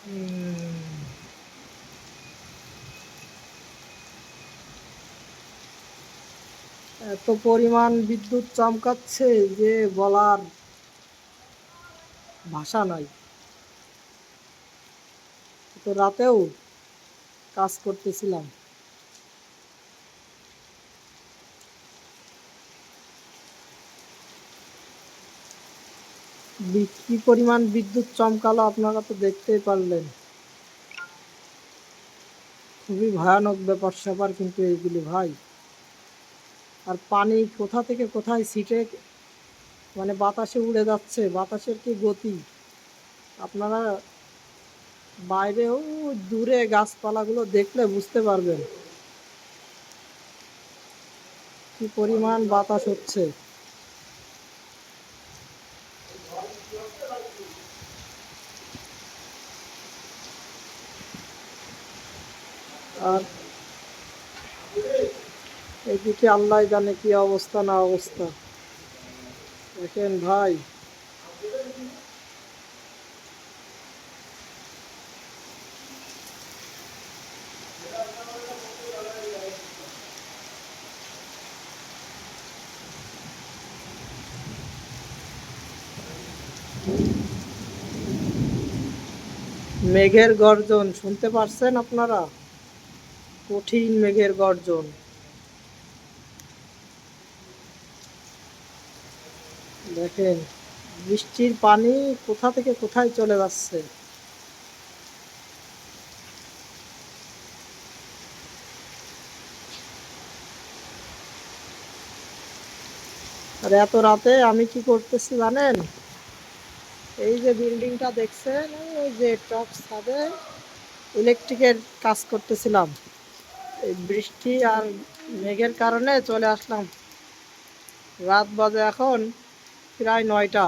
উম, এত পরিমাণ বিদ্যুৎ চমকাচ্ছে যে বলার ভাষা নাই। তো রাতেও কাজ করতেছিলাম। কি পরিমাণ বিদ্যুৎ চমকালো আপনারা তো দেখতেই পারলেন। খুবই ভয়ানক ব্যাপার স্যাপার কিন্তু এইগুলি ভাই। আর পানি কোথা থেকে কোথায় ছিটে মানে বাতাসে উড়ে যাচ্ছে, বাতাসের কি গতি! আপনারা বাইরেও দূরে গাছপালাগুলো দেখলে বুঝতে পারবেন কি পরিমাণ বাতাস হচ্ছে। আর এদিকে আল্লাহ জানে কি অবস্থা না অবস্থা। দেখেন ভাই, মেঘের গর্জন শুনতে পারছেন আপনারা? কঠিন মেঘের গর্জন। দেখেন বৃষ্টির পানি কোথা থেকে কোথায় চলে যাচ্ছে। আর এত রাতে আমি কি করতেছি জানেন? এই যে বিল্ডিংটা দেখছেন, এই যে টপ ছাদে ইলেকট্রিকের কাজ করতেছিলাম। এই বৃষ্টি আর মেঘের কারণে চলে আসলাম। রাত বাজে এখন প্রায় 9টা।